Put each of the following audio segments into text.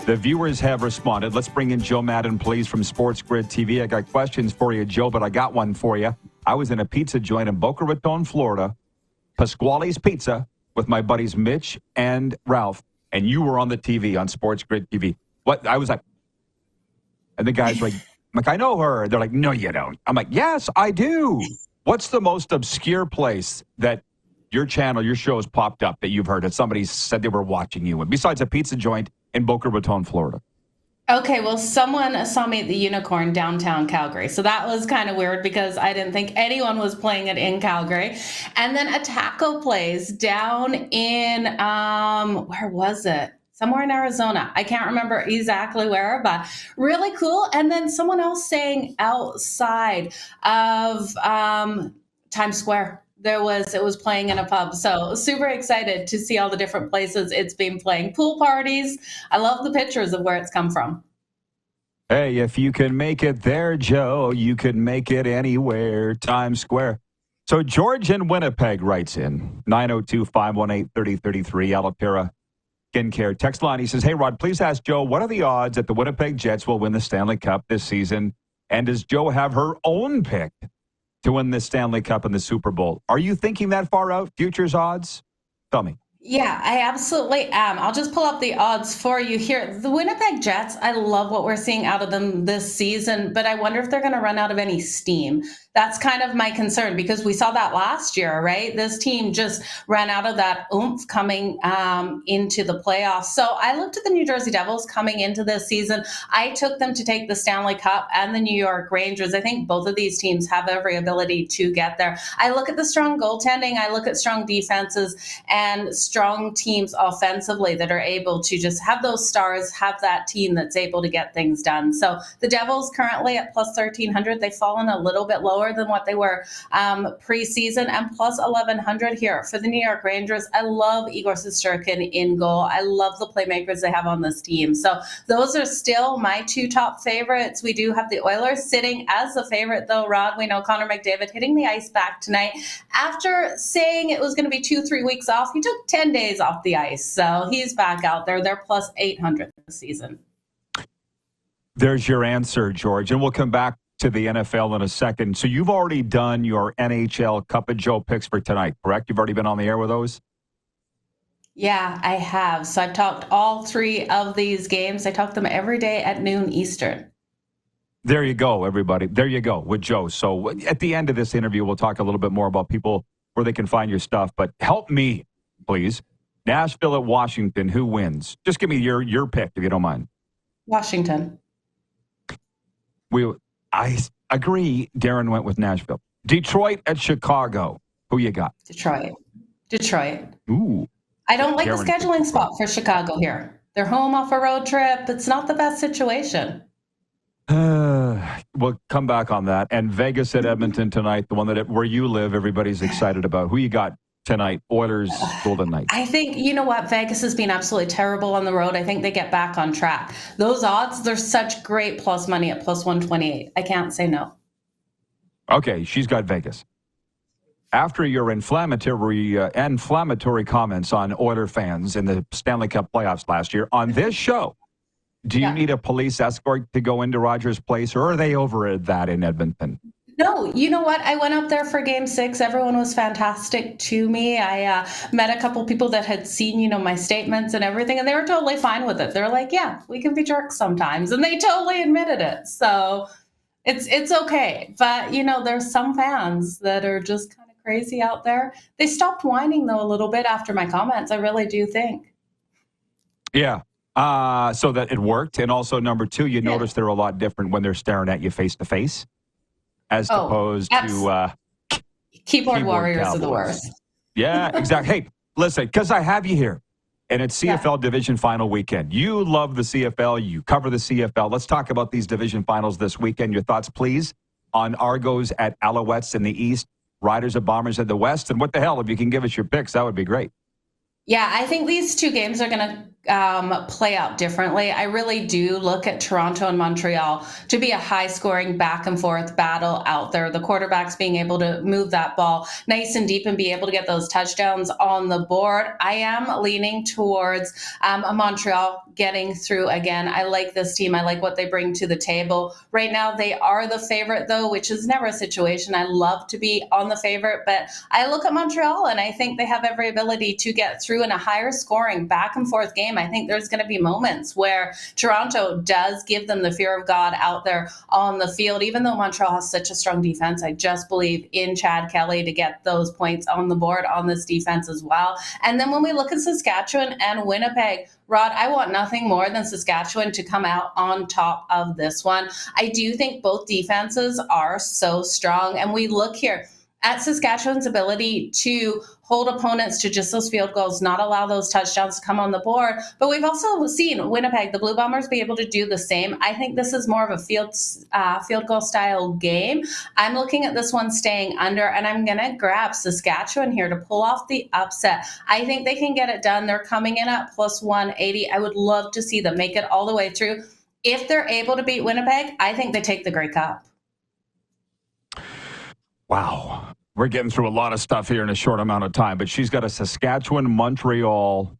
The viewers have responded. Let's bring in Joe Madden, please, from Sports Grid TV. I got questions for you, Joe, but I got one for you. I was in a pizza joint in Boca Raton, Florida, Pasquale's Pizza, with my buddies Mitch and Ralph, and you were on the TV, on Sports Grid TV. What? I was like, and the guys were like, I know her. They're like, no, you don't. I'm like, yes, I do. What's the most obscure place that your channel, your shows popped up that you've heard that somebody said they were watching you in, besides a pizza joint in Boca Raton, Florida? Okay, well, someone saw me at the Unicorn downtown Calgary. So that was kind of weird because I didn't think anyone was playing it in Calgary. And then a taco place down in, where was it? Somewhere in Arizona. I can't remember exactly where, but really cool. And then someone else saying outside of Times Square. It was playing in a pub. So super excited to see all the different places it's been playing. Pool parties. I love the pictures of where it's come from. Hey, if you can make it there, Joe, you can make it anywhere. Times Square. So George in Winnipeg writes in 902-518-3033, Alapira Skincare text line. He says, hey, Rod, please ask Joe, what are the odds that the Winnipeg Jets will win the Stanley Cup this season? And does Joe have her own pick to win the Stanley Cup and the Super Bowl? Are you thinking that far out? Futures odds? Tell me. Yeah, I absolutely am. I'll just pull up the odds for you here. The Winnipeg Jets, I love what we're seeing out of them this season, but I wonder if they're going to run out of any steam. That's kind of my concern because we saw that last year, right? This team just ran out of that oomph coming into the playoffs. So I looked at the New Jersey Devils coming into this season. I took them to take the Stanley Cup and the New York Rangers. I think both of these teams have every ability to get there. I look at the strong goaltending. I look at strong defenses and strong teams offensively that are able to just have those stars, have that team that's able to get things done. So the Devils currently at plus 1,300. They've fallen a little bit lower than what they were preseason, and plus 1,100 here for the New York Rangers. I love Igor Shesterkin in goal. I love the playmakers they have on this team. So those are still my two top favorites. We do have the Oilers sitting as a favorite, though, Rod. We know Connor McDavid hitting the ice back tonight. After saying it was going to be 2-3 weeks off, he took 10 days off the ice. So he's back out there. They're plus 800 this season. There's your answer, George. And we'll come back to the NFL in a second. So you've already done your NHL Cup of Joe picks for tonight, correct? You've already been on the air with those? Yeah, I have. So I've talked all three of these games. I talk them every day at noon Eastern. There you go, everybody. There you go with Joe. So at the end of this interview, we'll talk a little bit more about people where they can find your stuff. But help me, please. Nashville at Washington, who wins? Just give me your pick, if you don't mind. Washington. I agree. Darren went with Nashville. Detroit at Chicago. Who you got? Detroit. Ooh. I don't like Darren the scheduling spot for Chicago here. They're home off a road trip. It's not the best situation. We'll come back on that. And Vegas at Edmonton tonight, the one where you live, everybody's excited about. Who you got tonight? Oilers, Golden Knights. I think, you know what? Vegas has been absolutely terrible on the road. I think they get back on track. Those odds, they're such great plus money at plus 128. I can't say no. Okay, she's got Vegas. After your inflammatory comments on Oiler fans in the Stanley Cup playoffs last year, on this show, do you need a police escort to go into Rogers Place, or are they over that in Edmonton? No, you know what? I went up there for Game 6. Everyone was fantastic to me. I met a couple people that had seen, my statements and everything, and they were totally fine with it. They're like, yeah, we can be jerks sometimes. And they totally admitted it. So it's okay. But, there's some fans that are just kind of crazy out there. They stopped whining, though, a little bit after my comments. I really do think. Yeah. So that it worked. And also, number two, you notice they're a lot different when they're staring at you face to face. As opposed to keyboard warriors Cowboys. are the worst. Yeah, exactly. Hey, listen, because I have you here, and it's CFL Division Final weekend. You love the CFL. You cover the CFL. Let's talk about these Division Finals this weekend. Your thoughts, please, on Argos at Alouettes in the East, Riders at Bombers in the West. And what the hell, if you can give us your picks, that would be great. Yeah, I think these two games are going to play out differently. I really do look at Toronto and Montreal to be a high scoring back and forth battle out there. The quarterbacks being able to move that ball nice and deep and be able to get those touchdowns on the board. I am leaning towards Montreal getting through again. I like this team. I like what they bring to the table. Right now, they are the favorite, though, which is never a situation I love to be on the favorite. But I look at Montreal and I think they have every ability to get through in a higher scoring back and forth game. I think there's going to be moments where Toronto does give them the fear of God out there on the field. Even though Montreal has such a strong defense, I just believe in Chad Kelly to get those points on the board on this defense as well. And then when we look at Saskatchewan and Winnipeg, Rod, I want nothing more than Saskatchewan to come out on top of this one. I do think both defenses are so strong. And we look here at Saskatchewan's ability to hold opponents to just those field goals, not allow those touchdowns to come on the board. But we've also seen Winnipeg, the Blue Bombers, be able to do the same. I think this is more of a field goal style game. I'm looking at this one staying under, and I'm going to grab Saskatchewan here to pull off the upset. I think they can get it done. They're coming in at plus 180. I would love to see them make it all the way through. If they're able to beat Winnipeg, I think they take the Grey Cup. Wow. We're getting through a lot of stuff here in a short amount of time, but she's got a Saskatchewan-Montreal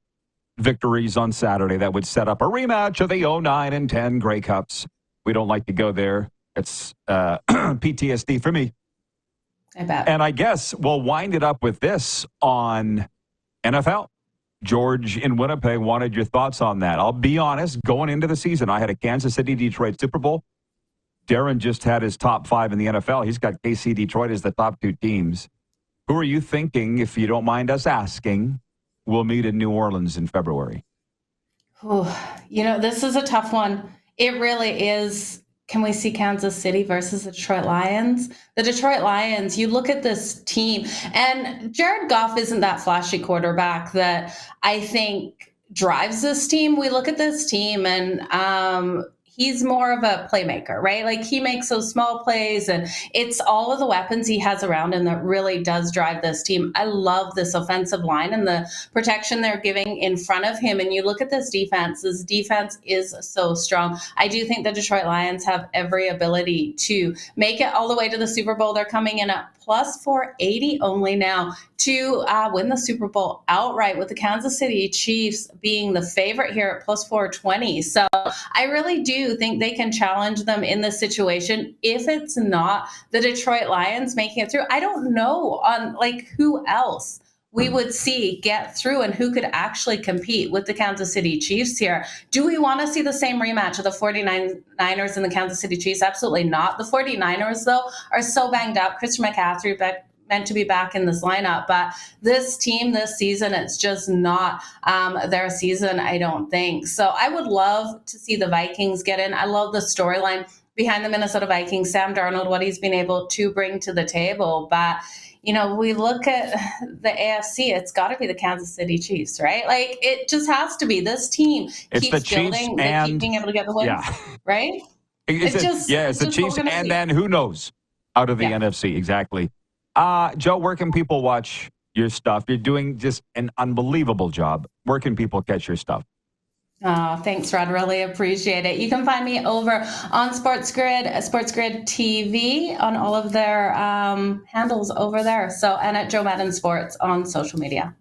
victories on Saturday that would set up a rematch of the 09 and 10 Grey Cups. We don't like to go there. It's PTSD for me. I bet. And I guess we'll wind it up with this on NFL. George in Winnipeg wanted your thoughts on that. I'll be honest, going into the season, I had a Kansas City-Detroit Super Bowl. Darren just had his top 5 in the NFL. He's got KC Detroit as the top 2 teams. Who are you thinking, if you don't mind us asking, will meet in New Orleans in February? This is a tough one. It really is. Can we see Kansas City versus the Detroit Lions? The Detroit Lions, you look at this team, and Jared Goff isn't that flashy quarterback that I think drives this team. We look at this team and he's more of a playmaker, right? Like he makes those small plays, and it's all of the weapons he has around him that really does drive this team. I love this offensive line and the protection they're giving in front of him. And you look at this defense is so strong. I do think the Detroit Lions have every ability to make it all the way to the Super Bowl. They're coming in at plus 480 only now to win the Super Bowl outright, with the Kansas City Chiefs being the favorite here at plus 420. So I really do think they can challenge them in this situation. If it's not the Detroit Lions making it through, I don't know on who else we would see get through and who could actually compete with the Kansas City Chiefs here. Do we want to see the same rematch of the 49ers and the Kansas City Chiefs? Absolutely not. The 49ers, though, are so banged up. Christian McCaffrey meant to be back in this lineup, but this team this season, it's just not their season, I don't think. So I would love to see the Vikings get in. I love the storyline behind the Minnesota Vikings, Sam Darnold, what he's been able to bring to the table. But we look at the AFC, it's got to be the Kansas City Chiefs, right? Like, it just has to be. This team keeps building, they keep being able to get the wins, right? It's the Chiefs, and then who knows out of the NFC, exactly. Joe, where can people watch your stuff? You're doing just an unbelievable job. Where can people catch your stuff? Oh, thanks, Rod. Really appreciate it. You can find me over on SportsGrid TV on all of their handles over there. And at Joe Madden Sports on social media.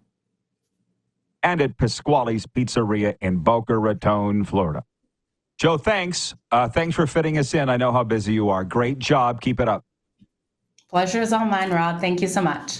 And at Pasquale's Pizzeria in Boca Raton, Florida. Joe, thanks. Thanks for fitting us in. I know how busy you are. Great job. Keep it up. Pleasure is all mine, Rod. Thank you so much.